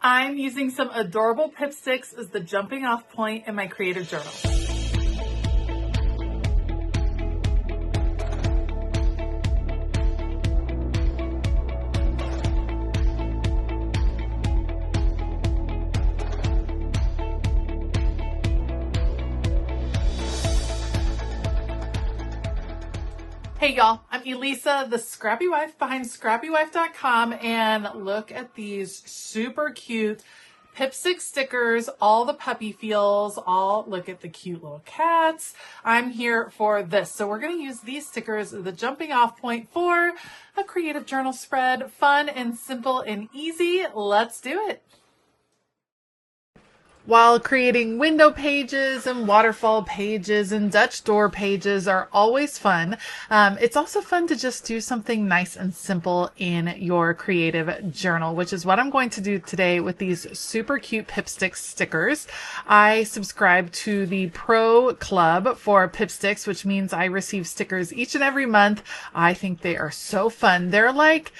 I'm using some adorable Pipsticks as the jumping off point in my creative journal. Hey y'all, I'm Elisa, the Scrappy Wife behind ScrappyWife.com, and look at these super cute Pipstick stickers, all the puppy feels, look at the cute little cats. I'm here for this. So we're going to use these stickers as the jumping off point for a creative journal spread. Fun and simple and easy. Let's do it. While creating window pages and waterfall pages and Dutch door pages are always fun, it's also fun to just do something nice and simple in your creative journal, which is what I'm going to do today with these super cute Pipsticks stickers. I subscribe to the Pro Club for Pipsticks, which means I receive stickers each and every month. I think they are so fun. They're like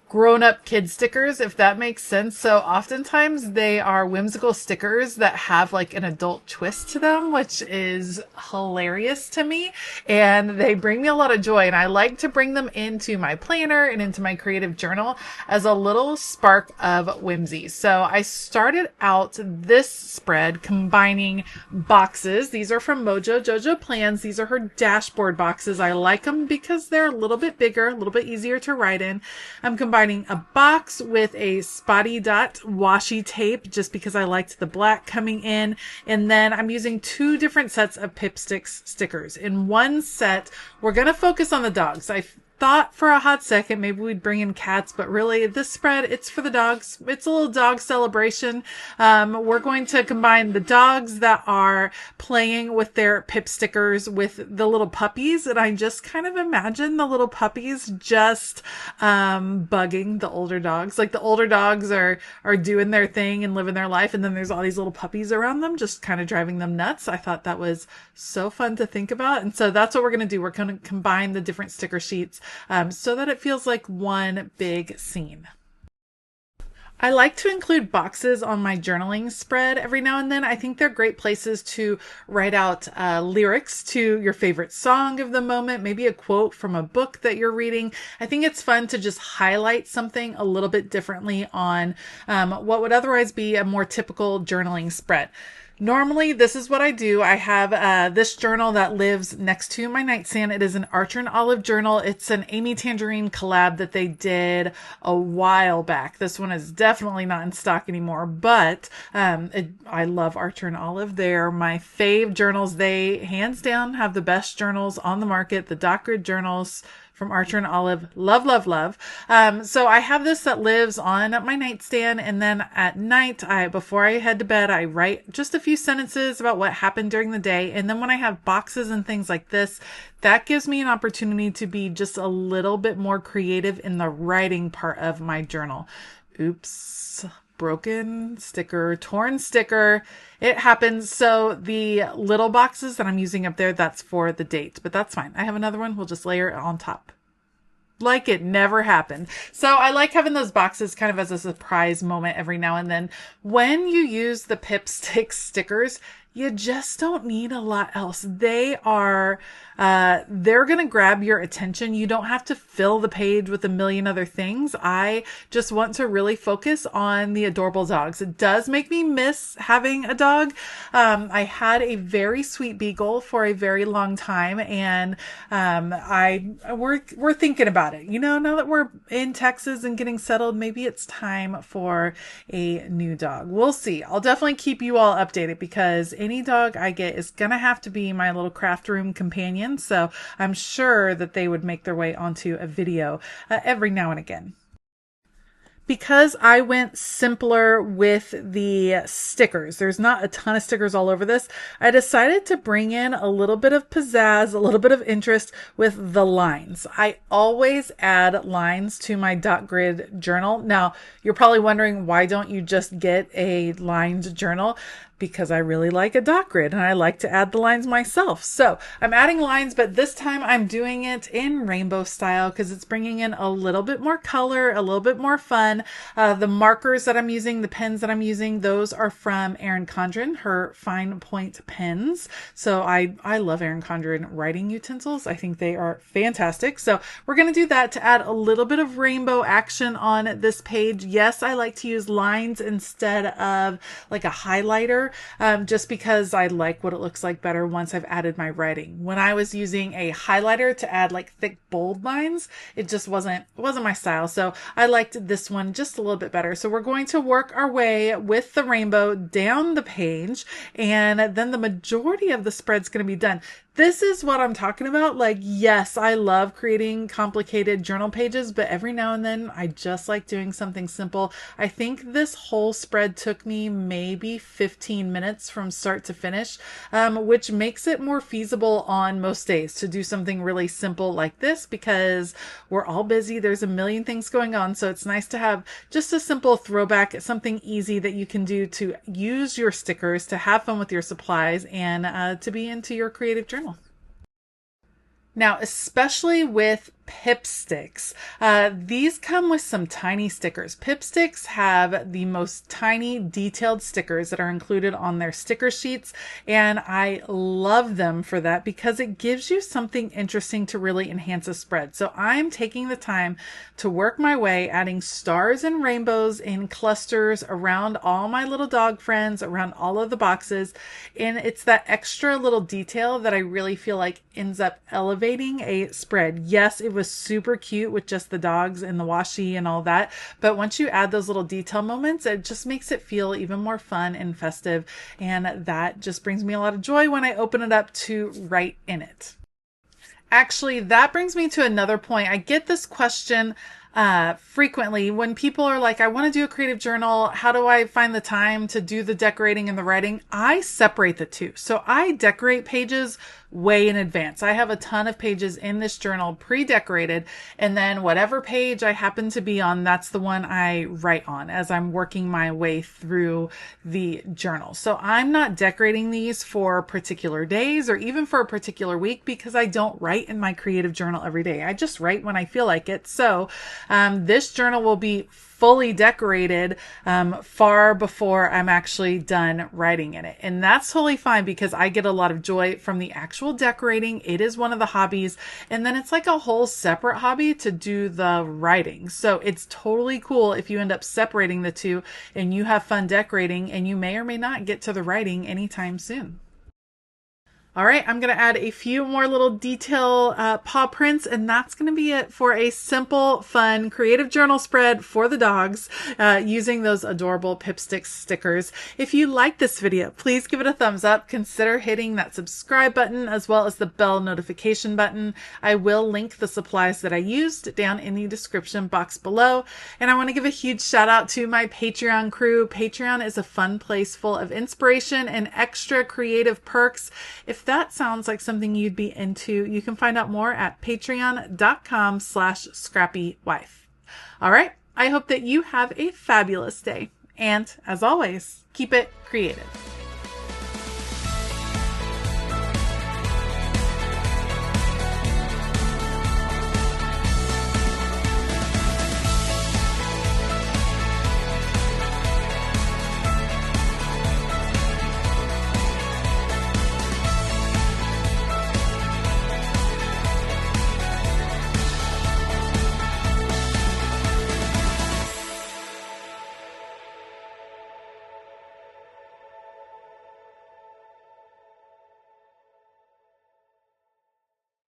grown-up kid stickers, if that makes sense. So oftentimes they are whimsical stickers that have like an adult twist to them, which is hilarious to me. And they bring me a lot of joy. And I like to bring them into my planner and into my creative journal as a little spark of whimsy. So I started out this spread combining boxes. These are from Mojo Jojo Plans. These are her dashboard boxes. I like them because they're a little bit bigger, a little bit easier to write in. I'm combining a box with a spotty dot washi tape just because I liked the black coming in. And then I'm using two different sets of Pipsticks stickers. In one set, we're going to focus on the dogs. I thought for a hot second maybe we'd bring in cats, but really this spread, it's for the dogs. It's a little dog celebration. We're going to combine the dogs that are playing with their Pip stickers with the little puppies, and I just kind of imagine the little puppies just bugging the older dogs. Like the older dogs are doing their thing and living their life, and then there's all these little puppies around them just kind of driving them nuts. I thought that was so fun to think about, and so that's what we're going to do. We're going to combine the different sticker sheets so that it feels like one big scene. I like to include boxes on my journaling spread every now and then. I think they're great places to write out lyrics to your favorite song of the moment, maybe a quote from a book that you're reading. I think it's fun to just highlight something a little bit differently on what would otherwise be a more typical journaling spread. Normally, this is what I do. I have this journal that lives next to my nightstand. It is an Archer and Olive journal. It's an Amy Tangerine collab that they did a while back. This one is definitely not in stock anymore, but I love Archer and Olive. They're my fave journals. They, hands down, have the best journals on the market. The Dot Grid journals from Archer and Olive. Love, love, love. So I have this that lives on my nightstand. And then at night, before I head to bed, I write just a few sentences about what happened during the day. And then when I have boxes and things like this, that gives me an opportunity to be just a little bit more creative in the writing part of my journal. Oops. Broken sticker, torn sticker. It happens. So the little boxes that I'm using up there, that's for the date, but that's fine. I have another one. We'll just layer it on top like it never happened. So I like having those boxes kind of as a surprise moment every now and then. When you use the Pipsticks stickers, you just don't need a lot else. They're going to grab your attention. You don't have to fill the page with a million other things. I just want to really focus on the adorable dogs. It does make me miss having a dog. I had a very sweet beagle for a very long time, and we're thinking about it. You know, now that we're in Texas and getting settled, maybe it's time for a new dog. We'll see. I'll definitely keep you all updated because any dog I get is going to have to be my little craft room companion. So I'm sure that they would make their way onto a video every now and again. Because I went simpler with the stickers, there's not a ton of stickers all over this, I decided to bring in a little bit of pizzazz, a little bit of interest with the lines. I always add lines to my Dot Grid journal. Now, you're probably wondering, why don't you just get a lined journal? because I really like a dot grid and I like to add the lines myself. So I'm adding lines, but this time I'm doing it in rainbow style because it's bringing in a little bit more color, a little bit more fun. The markers that I'm using, the pens that I'm using, those are from Erin Condren, her fine point pens. So I love Erin Condren writing utensils. I think they are fantastic. So we're going to do that to add a little bit of rainbow action on this page. Yes, I like to use lines instead of like a highlighter, just because I like what it looks like better once I've added my writing. When I was using a highlighter to add like thick bold lines, it just wasn't my style. So I liked this one just a little bit better. So we're going to work our way with the rainbow down the page, and then the majority of the spread's going to be done. This is what I'm talking about. Like, yes, I love creating complicated journal pages, but every now and then I just like doing something simple. I think this whole spread took me maybe 15 minutes from start to finish, which makes it more feasible on most days to do something really simple like this because we're all busy. There's a million things going on. So it's nice to have just a simple throwback, something easy that you can do to use your stickers, to have fun with your supplies, and to be into your creative journal. Now, especially with Pipsticks, these come with some tiny stickers. Pipsticks have the most tiny detailed stickers that are included on their sticker sheets, and I love them for that because it gives you something interesting to really enhance a spread. So I'm taking the time to work my way, adding stars and rainbows in clusters around all my little dog friends, around all of the boxes, and it's that extra little detail that I really feel like ends up elevating a spread. Yes, it was super cute with just the dogs and the washi and all that, but once you add those little detail moments, it just makes it feel even more fun and festive, and that just brings me a lot of joy when I open it up to write in it. Actually, that brings me to another point. I get this question frequently when people are like, I want to do a creative journal. How do I find the time to do the decorating and the writing? I separate the two. So I decorate pages way in advance. I have a ton of pages in this journal pre-decorated, and then whatever page I happen to be on, that's the one I write on as I'm working my way through the journal. So I'm not decorating these for particular days or even for a particular week because I don't write in my creative journal every day. I just write when I feel like it. So this journal will be fully decorated far before I'm actually done writing in it. And that's totally fine because I get a lot of joy from the actual decorating. It is one of the hobbies. And then it's like a whole separate hobby to do the writing. So it's totally cool if you end up separating the two and you have fun decorating and you may or may not get to the writing anytime soon. All right, I'm going to add a few more little detail paw prints, and that's going to be it for a simple, fun, creative journal spread for the dogs using those adorable Pipsticks stickers. If you like this video, please give it a thumbs up. Consider hitting that subscribe button as well as the bell notification button. I will link the supplies that I used down in the description box below. And I want to give a huge shout out to my Patreon crew. Patreon is a fun place full of inspiration and extra creative perks. If that sounds like something you'd be into, you can find out more at patreon.com/ScrappyWife. All right. I hope that you have a fabulous day. And as always, keep it creative.